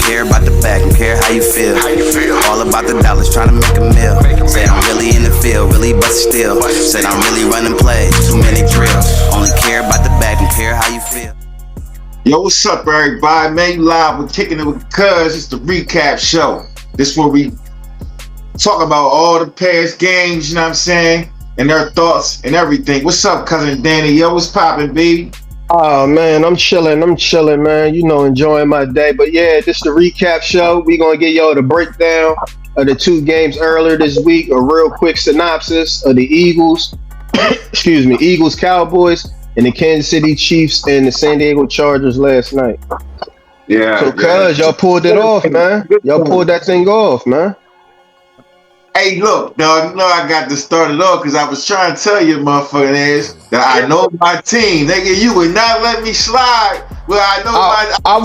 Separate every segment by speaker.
Speaker 1: care about the bag, don't care how you feel. All about the dollars, trying to make a meal. Said I'm really in the field, really bustin' still. Said I'm really running plays, too many drills. Only care about the bag, don't care how you feel.
Speaker 2: Yo, what's up, everybody? Man, you live with Kicking It With Cuz. It's the recap show. This is where we talk about all the past games, you know what I'm saying? And their thoughts and everything. What's up, cousin Danny? Yo, what's poppin', baby?
Speaker 3: Oh man, I'm chilling, man. You know, enjoying my day. But yeah, this is the recap show. We gonna get y'all the breakdown of the two games earlier this week. A real quick synopsis of the Eagles, Eagles Cowboys, and the Kansas City Chiefs and the San Diego Chargers last night.
Speaker 2: Yeah.
Speaker 3: So cuz y'all pulled it off, man. Y'all pulled that thing off, man.
Speaker 2: Hey, look, dog, you know I got to start it off because I was trying to tell you, motherfucking ass, that I know my team. Nigga, you would not let me slide. Well, I know
Speaker 3: I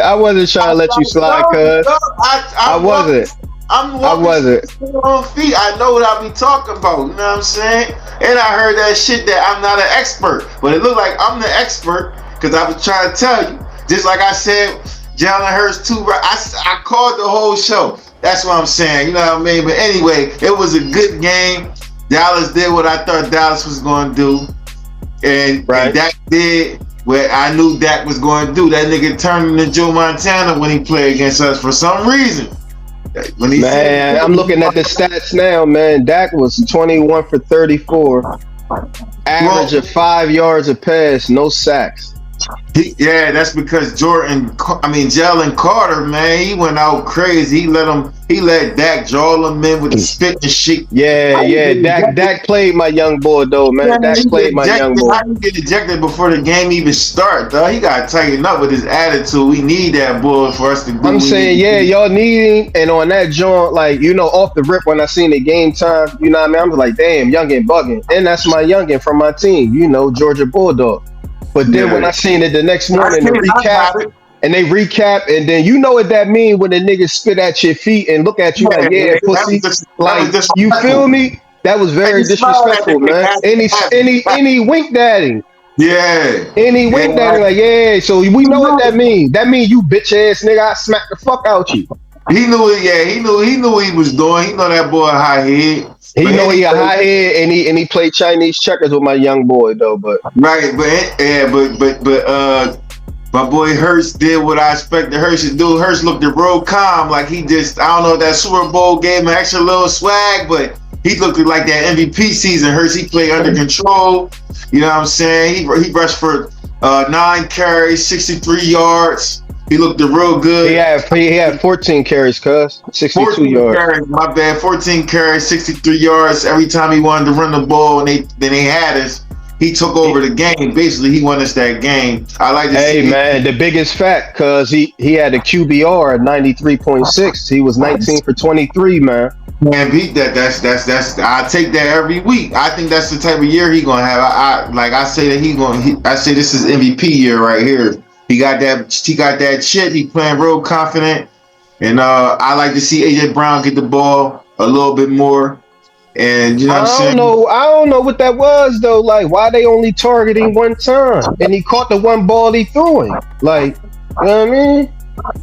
Speaker 3: wasn't trying to let you slide, cuz. I wasn't.
Speaker 2: I'm walking on feet. I know what I be talking about. You know what I'm saying? And I heard that shit that I'm not an expert, but it looked like I'm the expert because I was trying to tell you. Just like I said, Jalen Hurts too. I called the whole show. That's what I'm saying. You know what I mean? But anyway, it was a good game. Dallas did what I thought Dallas was going to do, and Dak did what I knew Dak was going to do. That nigga turned into Joe Montana when he played against us for some reason.
Speaker 3: I'm looking at the stats now, man. Dak was 21 for 34, average of 5 yards a pass, no sacks.
Speaker 2: That's because Jalen Carter, man, he went out crazy. He let Dak draw him in with the spit and shit.
Speaker 3: Dak played my young boy though, man. Dak played my young boy.
Speaker 2: How you get ejected before the game even start, though? He got to tighten up with his attitude. We need that boy for us to do.
Speaker 3: I'm saying, y'all need him. And on that joint, like, you know, off the rip when I seen the game time, you know what I mean? I was like, damn, youngin' bugging. And that's my youngin' from my team, you know, Georgia Bulldog. But then when I seen it the next morning, they recap, and then you know what that mean when the niggas spit at your feet and look at you like, yeah, pussy. Like, you feel me? That was very disrespectful, man. And he winked at him.
Speaker 2: Yeah.
Speaker 3: And he winked at him like, yeah. So we know what that mean. That mean you bitch ass nigga, I smack the fuck out you.
Speaker 2: He knew it. He knew what he was doing. He know that boy a high head.
Speaker 3: He know he a high head, and he played Chinese checkers with my young boy though. But
Speaker 2: right, but my boy Hurts did what I expected Hurts to do. Hurts looked real calm, like he just, I don't know, that Super Bowl gave him an extra little swag, but he looked like that MVP season. Hurts, he played under control. You know what I'm saying? He rushed for 9 carries, 63 yards. He looked real good.
Speaker 3: He had 14 carries, cuz 62 yards.
Speaker 2: Carries, my bad. 14 carries, 63 yards. Every time he wanted to run the ball, and they had us, he took over the game. Basically, he won us that game. I like to see.
Speaker 3: Hey man, the biggest fact, cuz he had a QBR at 93.6. He was 19 for 23, man.
Speaker 2: Man, beat that. That's. I take that every week. I think that's the type of year he gonna have. I say that I say this is MVP year right here. He got that shit. He playing real confident, and I like to see AJ Brown get the ball a little bit more. And you know what I'm saying?
Speaker 3: I don't know what that was though. Like, why they only targeting one time, and he caught the one ball he threw him. Like, you know what I mean?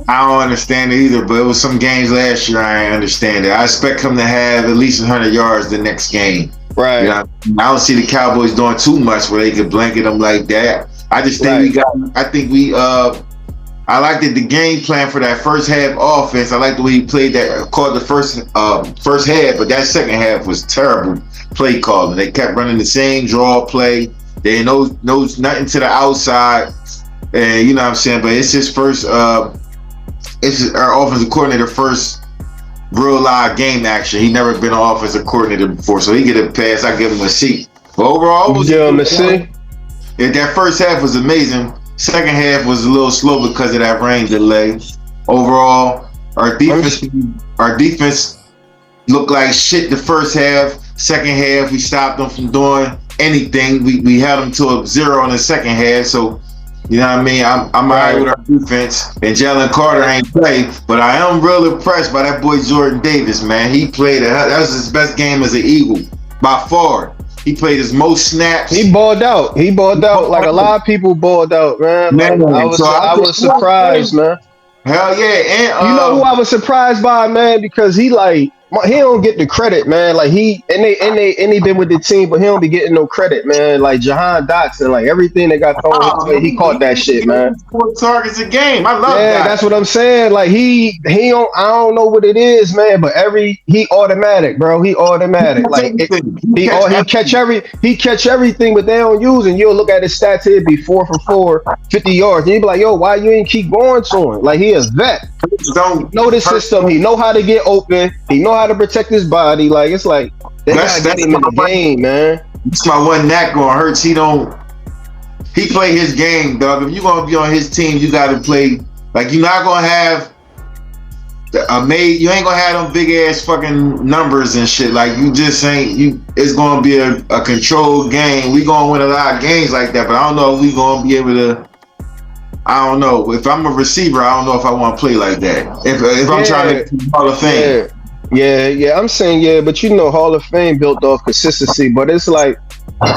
Speaker 2: I don't understand it either. But it was some games last year I ain't understand it. I expect him to have at least 100 yards the next game.
Speaker 3: Right.
Speaker 2: You know, I don't see the Cowboys doing too much where they could blanket them like that. I just think I liked the game plan for that first half offense. I liked the way he played that, called the first half, but that second half was terrible play calling. They kept running the same draw play. They knows nothing to the outside, and you know what I'm saying. But it's his first, it's our offensive coordinator first real live game action. He never been an offensive coordinator before, so he get a pass. I give him a seat. But overall, that first half was amazing. Second half was a little slow because of that rain delay. Overall, our defense looked like shit the first half. Second half, we stopped them from doing anything. We held them to a 0 in the second half. So, you know what I mean? I'm all right with our defense. And Jalen Carter ain't played, but I am real impressed by that boy Jordan Davis, man. He played that was his best game as an Eagle by far. He played his most snaps.
Speaker 3: He balled out like a lot of people balled out, man. I was surprised, man.
Speaker 2: Hell yeah,
Speaker 3: You know who I was surprised by, man, because he don't get the credit, man. Like he been with the team, but he don't be getting no credit, man. Like Jahan Dotson, like everything that got thrown his way, he caught that shit, man.
Speaker 2: 4 targets a game. I love
Speaker 3: Yeah,
Speaker 2: that.
Speaker 3: that's what I'm saying. Like he don't I don't know what it is, man, but he automatic, bro. He automatic. Like he catch everything, but they don't use. And you'll look at his stats, he'd be 4 for 4, 50 yards. And you be like, yo, why you ain't keep going to him? Like he a vet. He know the system. He know how to get open. He know how to protect his body. Like it's like they gotta get him in the game, man.
Speaker 2: That's my one knack on Hurts. He play his game, dog. If you gonna be on his team, you gotta play like you're not gonna have you ain't gonna have them big ass fucking numbers and shit. Like you just ain't it's gonna be a controlled game. We gonna win a lot of games like that, but I don't know if we gonna be able to. I don't know. If I'm a receiver, I don't know if I want to play like that. If I'm trying to Hall of Fame.
Speaker 3: Yeah. I'm saying but you know, Hall of Fame built off consistency. But it's like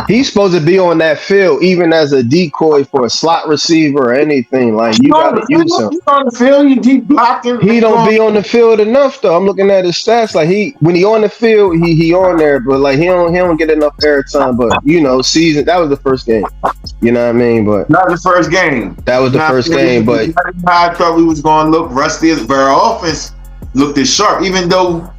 Speaker 3: he's supposed to be on that field, even as a decoy for a slot receiver or anything. Like you gotta use him.
Speaker 2: He's on the field. You deep blocking.
Speaker 3: He don't be on the field enough though. I'm looking at his stats. Like when he on the field, he on there, but like he don't get enough airtime. But you know, that was the first game. You know what I mean? But
Speaker 2: not the first game.
Speaker 3: That was the first game. But
Speaker 2: I thought we was going to look rusty, but our offense looked as sharp. Even though,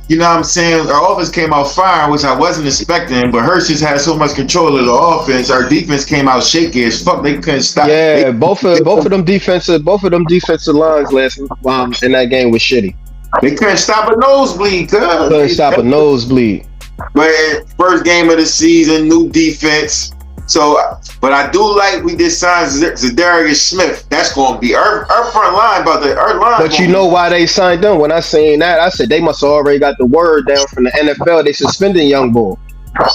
Speaker 2: you know what I'm saying, our offense came out firing, which I wasn't expecting. But Hurts just had so much control of the offense. Our defense came out shaky as fuck. They couldn't stop.
Speaker 3: Yeah, both of them defensive lines last in that game was shitty.
Speaker 2: They couldn't stop a nosebleed.
Speaker 3: Couldn't stop a nosebleed.
Speaker 2: But first game of the season, new defense. So, but I do like we did sign Zadarius Smith. That's going to be our front line, our line.
Speaker 3: But you know why they signed them? When I seen that, I said they must have already got the word down from the NFL. They suspending young boy.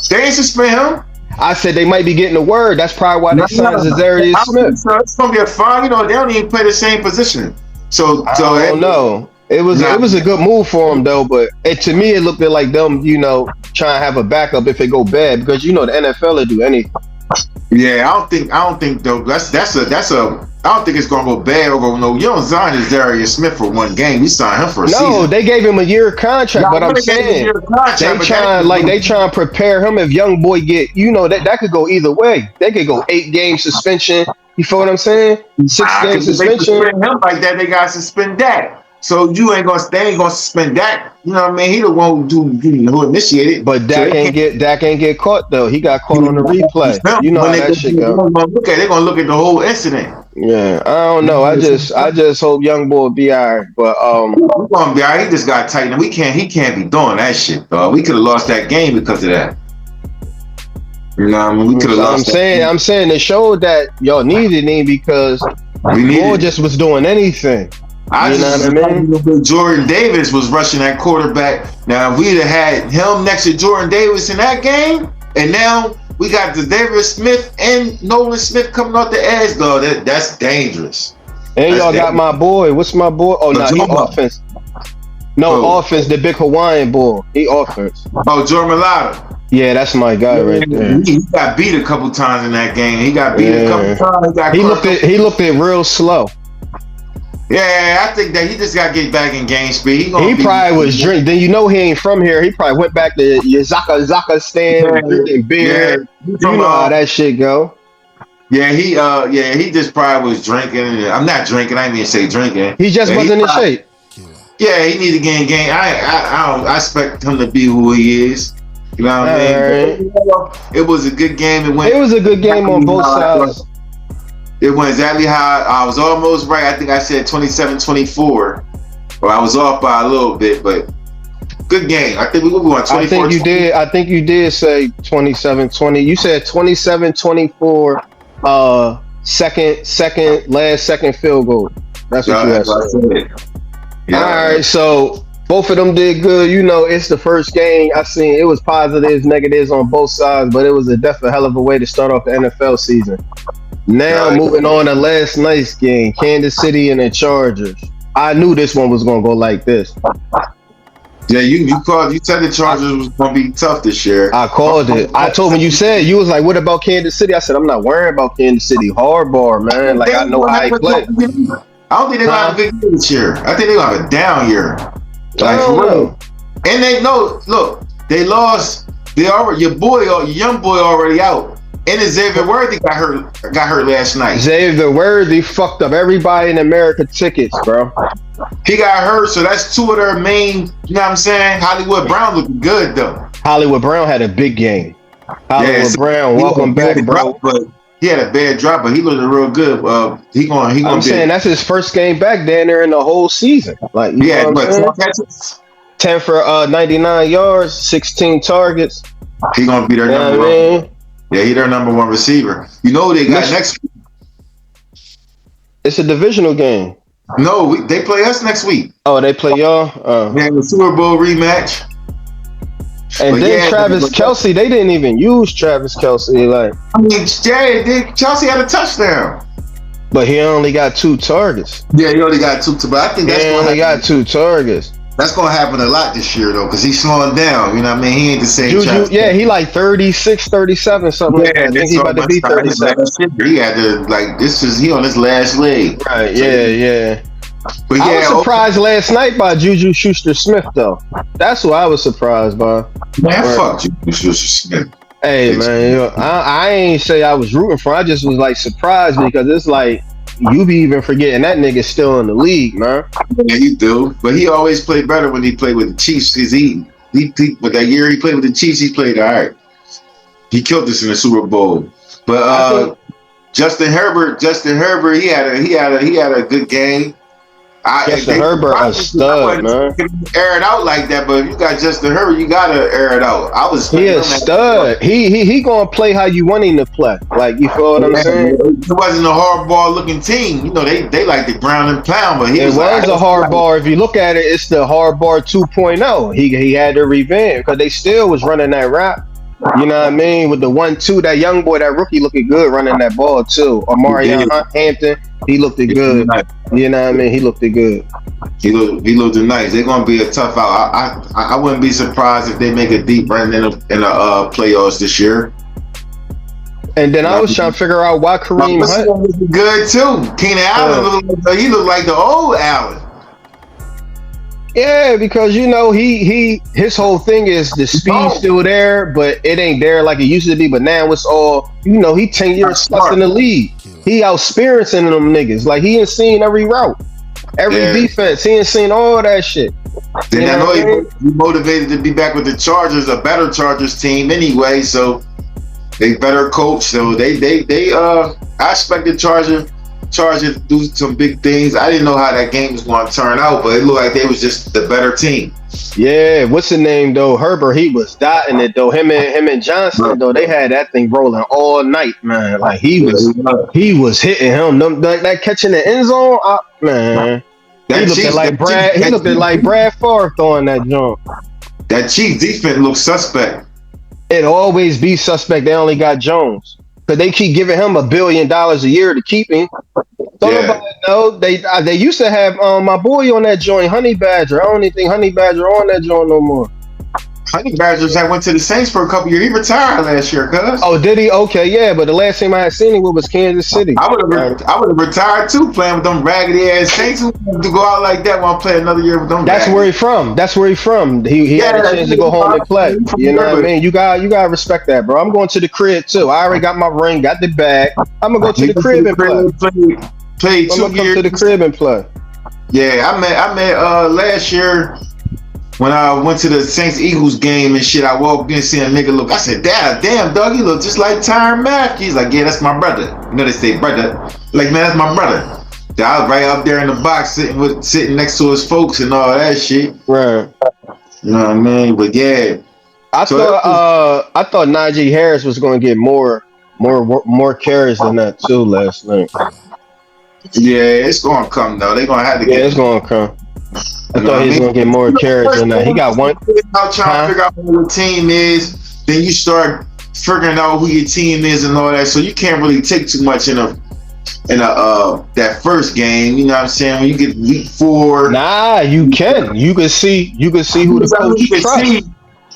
Speaker 2: They ain't suspend him.
Speaker 3: I said they might be getting the word. That's probably why they signed Zadarius Smith.
Speaker 2: So it's going to be a fine. You know, they don't even play the same position. So
Speaker 3: I don't know. It was a good move for them though, but to me it looked like them, you know, trying to have a backup if it go bad, because you know the NFL will do anything.
Speaker 2: Yeah, I don't think though. That's a. I don't think it's gonna go bad over no. You don't sign Darius Smith for one game. You sign him for a season.
Speaker 3: No, they gave him a year contract. But I'm saying they trying to prepare him if young boy get. You know that could go either way. They could go 8-game suspension. You feel what I'm saying? 6-game suspension.
Speaker 2: They suspend him like that. They got to suspend that. So they ain't gonna suspend Dak. You know what I mean? He the one who initiated.
Speaker 3: But Dak ain't get caught though. He got caught on the replay. You know how that shit go.
Speaker 2: They're gonna look at the whole incident.
Speaker 3: Yeah, I don't know. I just hope young boy be alright. But
Speaker 2: he's gonna be alright. He just got tightened. He can't be doing that shit, dog. We could have lost that game because of that. You know what I mean? We could have lost. I'm saying they showed that y'all needed him because boy just was doing anything. Jordan Davis was rushing that quarterback. Now, if we'd have had him next to Jordan Davis in that game, and now we got the Darius Smith and Nolan Smith coming off the edge, though, that's dangerous.
Speaker 3: And y'all got my boy. What's my boy? Oh, no, he offense. No, offense, the big Hawaiian boy. He offense.
Speaker 2: Oh, Jordan Malata.
Speaker 3: Yeah, that's my guy right there.
Speaker 2: He got beat a couple times in that game. He got beat a couple times.
Speaker 3: He looked at real slow.
Speaker 2: Yeah, I think that he just got to get back in game speed.
Speaker 3: He probably was drinking. Then you know he ain't from here. He probably went back to your Zaka stand, drinking beer. Yeah. You know how that shit go.
Speaker 2: Yeah, he just probably was drinking. I'm not drinking. I didn't even say drinking.
Speaker 3: He just wasn't in shape.
Speaker 2: Yeah, he needs to get in game. I expect him to be who he is. You know what I mean? It was a good game. It
Speaker 3: was a good game on both sides.
Speaker 2: It went exactly how I was almost right. I think I said 27-24. Or I was off by a little bit, but good game. I think we were going 24.
Speaker 3: I think you did say 27-20. You said 27-24 second field goal. That's what you said. Yeah. All right, so both of them did good. You know, it's the first game. I seen it was positives, negatives on both sides, but it was definitely a hell of a way to start off the NFL season. Now moving on to last night's game, Kansas City and the Chargers. I knew this one was gonna go like this.
Speaker 2: Yeah, you said the Chargers was gonna be tough this year.
Speaker 3: I called it. I told when you said you was like, "What about Kansas City?" I said, "I'm not worrying about Kansas City. Hardball, man. Like I know how he play."
Speaker 2: I don't think they're gonna have a good year this year. I think they're gonna have a down year.
Speaker 3: I don't know.
Speaker 2: And they know. Look, they lost. They already your young boy already out. And Xavier Worthy got hurt last night.
Speaker 3: Xavier Worthy fucked up everybody in America tickets, bro.
Speaker 2: He got hurt, so that's two of their main. You know what I'm saying? Hollywood Brown looking good though.
Speaker 3: Hollywood Brown had a big game. Hollywood Brown, welcome back, bro.
Speaker 2: But he had a bad drop, but he looked real good. I'm
Speaker 3: saying that's his first game back down there in the whole season. Like, you know what I'm saying? 10 for 99 yards, 16 targets.
Speaker 2: He gonna be their number one. Yeah, he their number one receiver. You know who they got next week?
Speaker 3: It's a divisional game.
Speaker 2: No, they play us next week.
Speaker 3: Oh, they play y'all?
Speaker 2: They have a Super Bowl rematch.
Speaker 3: And but then Travis Kelce, they didn't even use Travis Kelce. Like,
Speaker 2: I mean, Chelsea had a touchdown.
Speaker 3: But he only got 2 targets.
Speaker 2: Yeah, he only got 2. But I think
Speaker 3: he only got 2 targets.
Speaker 2: That's gonna happen a lot this year though, because he's slowing down. You know what I mean? He ain't the same.
Speaker 3: Yeah, he like 36, 37, something like that. I think he about to be 37.
Speaker 2: He had to he on his last leg.
Speaker 3: Right, yeah. But yeah, I was surprised last night by Juju Schuster-Smith though. That's what I was surprised by.
Speaker 2: Man, fuck Juju Schuster-Smith.
Speaker 3: Hey man, I ain't say I was rooting for him. I just was like surprised because it's like you be even forgetting that nigga's still in the league, man.
Speaker 2: Yeah, you do. But he always played better when he played with the Chiefs because but that year he played with the Chiefs, he played all right. He killed us in the Super Bowl. But Justin Herbert, he had a good game.
Speaker 3: Justin Herbert a stud, man.
Speaker 2: Air it out like that, but if you got Justin Herbert, you gotta air it out.
Speaker 3: He a stud. He gonna play how you want him to play. Like, you feel what I'm saying?
Speaker 2: It wasn't a hardball looking team. You know, they like the ground and pound, but it was
Speaker 3: a hardball. If you look at it, it's the hardball 2.0. He had to revamp because they still was running that route. You know what I mean? With the 1-2, that young boy, that rookie looking good running that ball too. Amari Hampton, he looked good. You know what I mean? He looked good.
Speaker 2: He looked nice. They're gonna be a tough out. I wouldn't be surprised if they make a deep run in the playoffs this year.
Speaker 3: And then I was trying to figure out why Kareem Hunt
Speaker 2: was good too. Keenan Allen he looked like the old Allen.
Speaker 3: Yeah, because you know his whole thing is the speed still there, but it ain't there like it used to be. But now it's all, you know, he 10 years plus in the league. He experiencing them niggas. Like, he ain't seen every route, every defense. He ain't seen all that shit.
Speaker 2: Then I know he motivated to be back with the Chargers, a better Chargers team anyway. So they better coach. So I expect the Chargers to do some big things. I didn't know how that game was going to turn out, but it looked like they was just the better team.
Speaker 3: Yeah, what's the name though? Herbert, he was dotting it though. Him and Johnson though, they had that thing rolling all night, man. Like, he was hitting him. That catch in the end zone, man. He looked like Brad Favre throwing that jump.
Speaker 2: That Chiefs defense looks suspect.
Speaker 3: It always be suspect. They only got Jones. Because they keep giving him $1 billion a year to keep him. Nobody know. They used to have my boy on that joint, Honey Badger. I don't even think Honey Badger on that joint no more.
Speaker 2: Honey Badgers that went to the Saints for a couple years. He retired last year, cuz.
Speaker 3: Oh, did he? Okay, yeah. But the last time I had seen him was Kansas City.
Speaker 2: I would have retired too, playing with them raggedy ass Saints who to go out like that. Want to play another year with them.
Speaker 3: That's where he from. He had a chance to go home and play. You know what I mean? You gotta respect that, bro. I'm going to the crib too. I already got my ring, got the bag. I'm gonna go to the crib and play. I'm gonna come to the crib and play.
Speaker 2: Yeah, I met last year. When I went to the Saints-Eagles game and shit, I walked in and see a nigga look. I said, damn, dog, you look just like Tyrann Matthew. He's like, yeah, that's my brother. You know they say brother. Like, man, that's my brother. I was right up there in the box sitting next to his folks and all that shit.
Speaker 3: Right.
Speaker 2: You know what I mean? But yeah.
Speaker 3: I thought Najee Harris was going to get more carries than that too last night.
Speaker 2: Yeah, it's going to come though. They're going to have to get.
Speaker 3: Yeah, it's going to come. I thought he was going to get more carries than that. He got one.
Speaker 2: Trying to figure out who your team is, then you start figuring out who your team is and all that. So you can't really take too much in that first game. You know what I'm saying? When you get week 4.
Speaker 3: Nah, you can. You can see who the coach trusts.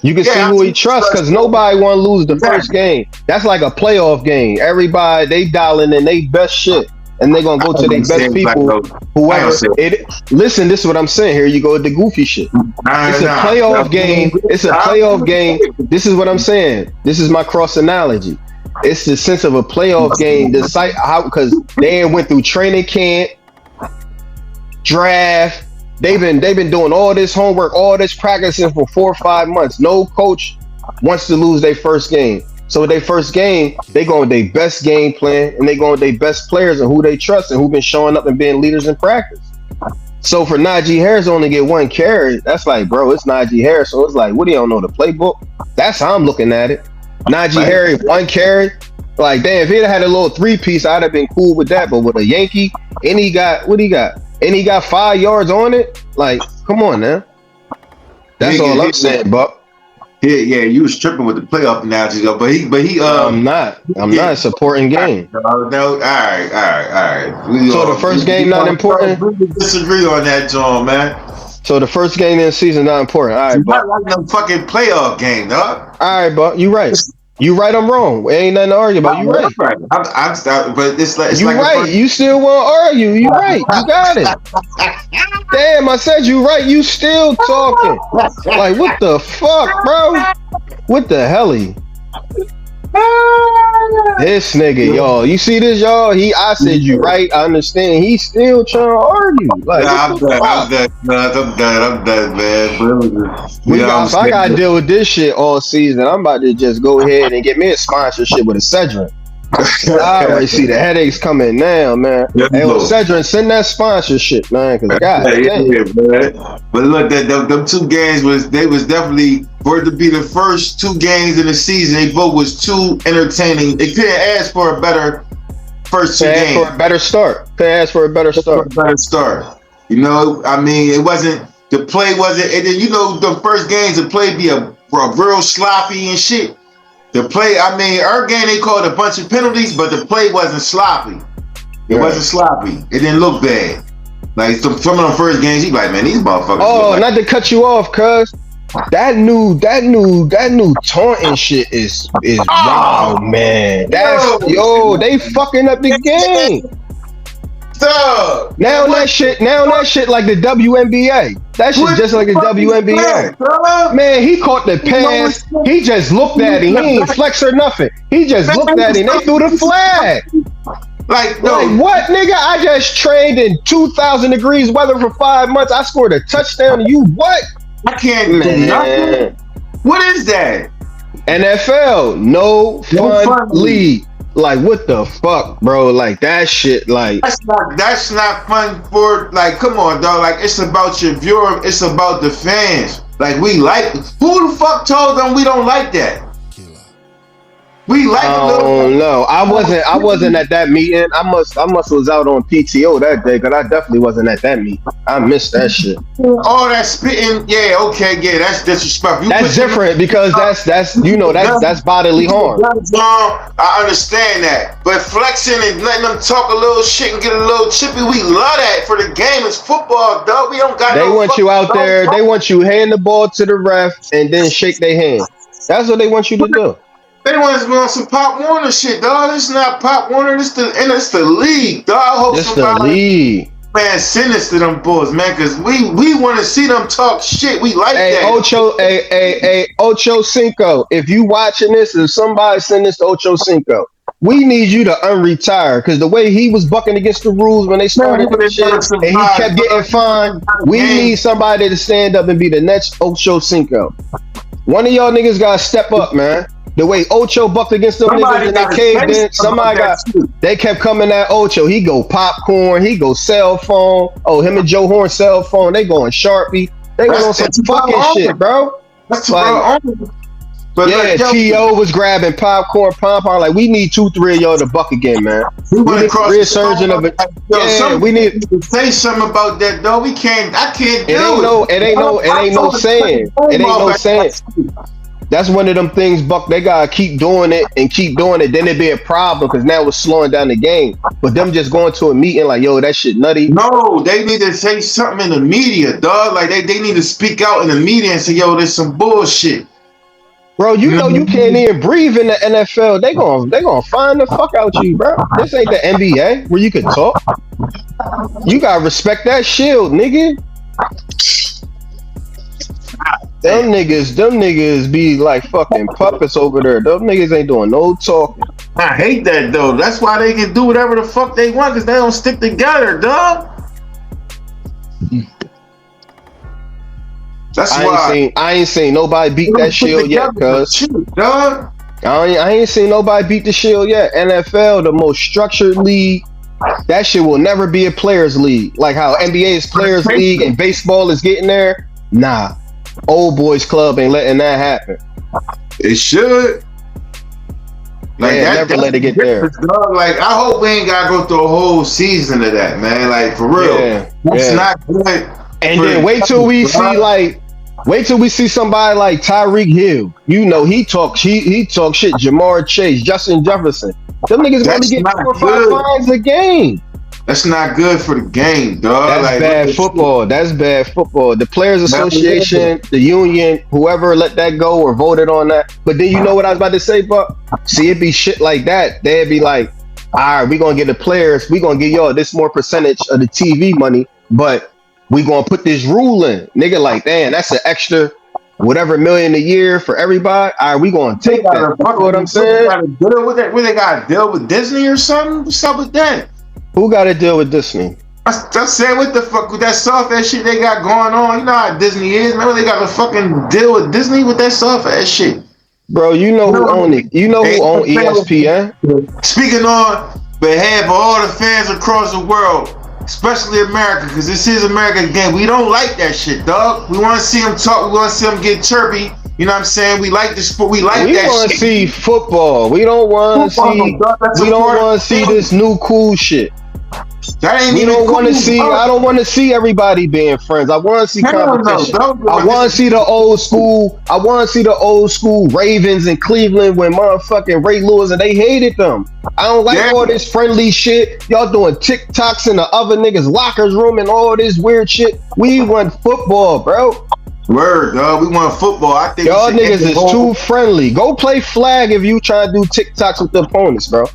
Speaker 3: You can see who he trusts because nobody want to lose the first game. That's like a playoff game. Everybody, they dialing in they best shit. and they're gonna
Speaker 2: I
Speaker 3: go to
Speaker 2: ain't
Speaker 3: their
Speaker 2: gonna say
Speaker 3: best
Speaker 2: it like
Speaker 3: people,
Speaker 2: no. I ain't
Speaker 3: whoever
Speaker 2: gonna say it.
Speaker 3: it. Listen, this is what I'm saying. Here you go with the goofy shit. It's a playoff game. It's a playoff game. This is what I'm saying. This is my cross analogy. It's the sense of a playoff game. The site how because they went through training camp, draft. They've been doing all this homework, all this practicing for 4 or 5 months. No coach wants to lose their first game. So with their first game, they go with their best game plan and they go with their best players and who they trust and who been showing up and being leaders in practice. So for Najee Harris to only get 1 carry, that's like, bro, it's Najee Harris. So it's like, what do you don't know the playbook? That's how I'm looking at it. Najee Harris, 1 carry. Like, damn, if he'd had a little 3-piece, I'd have been cool with that. But with a Yankee, and he got, what he got? And he got 5 yards on it. Like, come on now. That's all I'm saying, Buck.
Speaker 2: Yeah, you was tripping with the playoff analogy though, but he
Speaker 3: I'm not supporting game.
Speaker 2: No, all right.
Speaker 3: So the first game not important.
Speaker 2: We disagree on that, John, man.
Speaker 3: So the first game in the season not important. All right,
Speaker 2: It's
Speaker 3: Buck.
Speaker 2: not like no fucking playoff game, dog.
Speaker 3: All right, Buck. You right. You right. I'm wrong. Ain't nothing to argue about. You right.
Speaker 2: I'm but it's
Speaker 3: You
Speaker 2: like
Speaker 3: right. You still want to argue. You right. You got it. Damn, I said you right. You still talking. Like, what the fuck, bro? What the helly? This nigga, y'all. You see this, y'all? I said you right. I understand. He's still trying to argue. Like,
Speaker 2: I'm done, man.
Speaker 3: I gotta deal with this shit all season. I'm about to just go ahead and get me a sponsorship with a Cedric. I already see the headaches coming now, man. Hey, well, Cedric, send that sponsorship, man. Cause God damn.
Speaker 2: Man. But look, them 2 games was definitely for it to be the first 2 games in the season. They both was too entertaining. They couldn't ask for a better first 2 games.
Speaker 3: For a better start.
Speaker 2: Better start. You know, I mean, it wasn't the play wasn't, and then you know the first games the play be a real sloppy and shit. The play, I mean, our game they called a bunch of penalties, but the play wasn't sloppy. It wasn't sloppy. It didn't look bad. Like some of them first games, you like, man, these motherfuckers.
Speaker 3: Oh, not to cut you off, cuz that new taunting shit is wow, man. That's they fucking up the game. Now that shit like the WNBA. That shit just like the WNBA. Man, he caught the pass. He just looked at it. He ain't flex or nothing. He just looked at it and they threw the flag. Like what, nigga? I just trained in 2,000 degrees weather for 5 months. I scored a touchdown. And you what?
Speaker 2: I can't do nothing. What is that?
Speaker 3: NFL, no fun league. Like what the fuck, bro? Like that shit. Like
Speaker 2: that's not fun for. Like, come on, dog. Like it's about your viewer. It's about the fans. Like we like. Who the fuck told them we don't like that? We like.
Speaker 3: Oh no, I wasn't at that meeting. I must was out on PTO that day because I definitely wasn't at that meeting. I missed that shit.
Speaker 2: All that spitting, yeah, okay, yeah, that's disrespectful.
Speaker 3: That's different because that's bodily harm.
Speaker 2: I understand that, but flexing and letting them talk a little shit and get a little chippy, we love that for the game. It's football, dog. We don't got.
Speaker 3: They want you out there. They want you hand the ball to the ref and then shake their hand. That's what they want you to do.
Speaker 2: They want us on some Pop Warner shit, dog. It's not Pop Warner. It's the league, dog. I hope
Speaker 3: the league.
Speaker 2: Man, send us to them boys, man, because we want to see them talk shit. We like that.
Speaker 3: Ocho Cinco. If you watching this, if somebody send this to Ocho Cinco, we need you to unretire because the way he was bucking against the rules when they started this shit and he kept getting fined, we need somebody to stand up and be the next Ocho Cinco. One of y'all niggas gotta step up, man. The way Ocho bucked against them niggas and they caved in, they kept coming at Ocho. He go popcorn, he go cell phone. Oh, him and Joe Horn cell phone, they going Sharpie. They went on some fucking shit, bro.
Speaker 2: That's like,
Speaker 3: but yeah, T.O. was grabbing popcorn, pom-pom. Like, we need 2-3 of y'all to buck again, man.
Speaker 2: We need a resurgence
Speaker 3: of it. Yeah, we need
Speaker 2: to say something about that, though. I can't do it.
Speaker 3: It ain't no saying. It ain't no saying. That's one of them things, Buck. They gotta keep doing it and keep doing it. Then it be a problem because now it's slowing down the game. But them just going to a meeting like, yo, that shit nutty.
Speaker 2: No, they need to say something in the media, dog. Like they need to speak out in the media and say, yo, there's some bullshit.
Speaker 3: Bro, you know you can't even breathe in the NFL. They gonna find the fuck out you, bro. This ain't the NBA where you could talk. You gotta respect that shield, nigga. Them niggas be like fucking puppets over there. Them niggas ain't doing no talking.
Speaker 2: I hate that though. That's why they can do whatever the fuck they want because they don't stick together, dog. That's why
Speaker 3: I ain't seen nobody beat that shield yet, cuz.
Speaker 2: Dog.
Speaker 3: I ain't seen nobody beat the shield yet. NFL, the most structured league. That shit will never be a players league. Like how NBA is players league and baseball is getting there. Nah. Old boys club ain't letting that happen.
Speaker 2: It should. Like
Speaker 3: yeah, never let it get there.
Speaker 2: Dog. Like I hope we ain't gotta go through a whole season of that, man. Like for real.
Speaker 3: Yeah,
Speaker 2: that's not good.
Speaker 3: And then wait till we see somebody like Tyreek Hill. You know he talk shit. Jamar Chase, Justin Jefferson. Them niggas gonna get 4 or 5 fines a game.
Speaker 2: That's not good for the game, dog.
Speaker 3: That's like, bad football. That's bad football. The Players Association, the union, whoever let that go or voted on that. But then you know what I was about to say, Buck? See, it'd be shit like that. They'd be like, all right, we gonna get the players. We gonna give y'all this more percentage of the TV money, but we gonna put this rule in. Nigga, like, damn, that's an extra whatever million a year for everybody. All right, we gonna take that. You know what I'm saying?
Speaker 2: Deal with that. Where they gotta deal with Disney or something? What's up with that?
Speaker 3: Who got to deal with Disney?
Speaker 2: I said, what the fuck with that soft ass shit they got going on? You know how Disney is, man. They got to fucking deal with Disney with that soft ass shit.
Speaker 3: Bro, you know who own it. You know who own ESPN?
Speaker 2: Speaking on behalf of all the fans across the world, especially America, because this is America again. We don't like that shit, dog. We want to see them talk. We want to see them get chirpy. You know what I'm saying? We like the sport. We like that shit. We want to
Speaker 3: see football. We don't want to see. We don't want to see this new cool shit.
Speaker 2: That ain't
Speaker 3: we don't want to see. I don't want to see everybody being friends. I want to see competition. I want to see the old school. I want to see the old school Ravens in Cleveland when motherfucking Ray Lewis and they hated them. I don't like all this friendly shit. Y'all doing TikToks in the other niggas' lockers room and all this weird shit. We want football, bro.
Speaker 2: Word, dog. We want football. I think
Speaker 3: y'all niggas is too friendly. Go play flag if you try to do TikToks with the opponents, bro.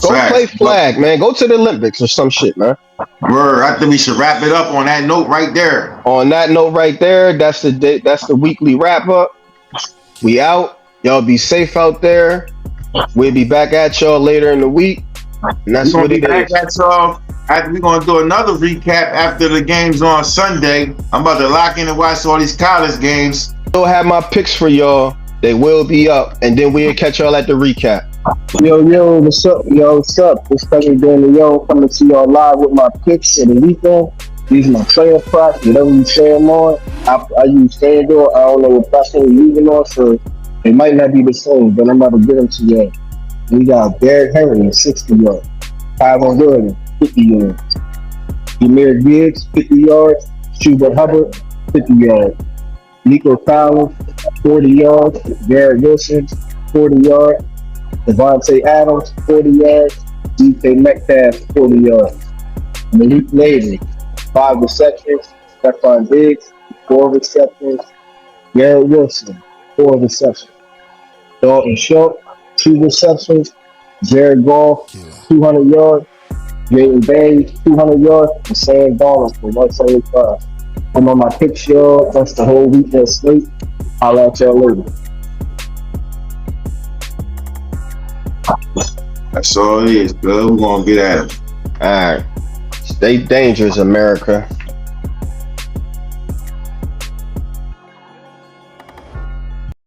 Speaker 3: Go play flag, man. Go to the Olympics or some shit, man.
Speaker 2: Word. I think we should wrap it up on that note right there.
Speaker 3: On that note right there, that's the weekly wrap up. We out. Y'all be safe out there. We'll be back at y'all later in the week. And that's what it is.
Speaker 2: We're going to do another recap after the games on Sunday. I'm about to lock in and watch all these college games.
Speaker 3: I'll have my picks for y'all. They will be up. And then we'll catch y'all at the recap.
Speaker 4: Yo, what's up? Yo, what's up? It's Cousin Dan Yo coming to y'all live with my picks for the weekend. These are my player props. Whatever you say them on. I use FanDuel. I don't know what platform you're using on, so it might not be the same, but I'm about to get them to you. We got Derrick Henry, 60 yards. Kyler Williams, 50 yards. Jahmyr Gibbs, 50 yards. Schubert Hubbard, 50 yards. Nico Collins, 40 yards. Garrett Wilson, 40 yards. Devontae Adams, 40 yards. DK Metcalf, 40 yards. Malik Navy, 5 receptions. Stephon Diggs, 4 receptions. Garrett Wilson, 4 receptions. Dalton Schultz, 2 receptions. Jared Goff, 200 yards. Jayden Bailey, 200 yards. And Sam Darnold for 175. I'm on my picks, y'all. That's the whole weekend slate. I'll at y'all later.
Speaker 2: That's all it is, bro. We're going to get at it.
Speaker 3: All right. Stay dangerous, America.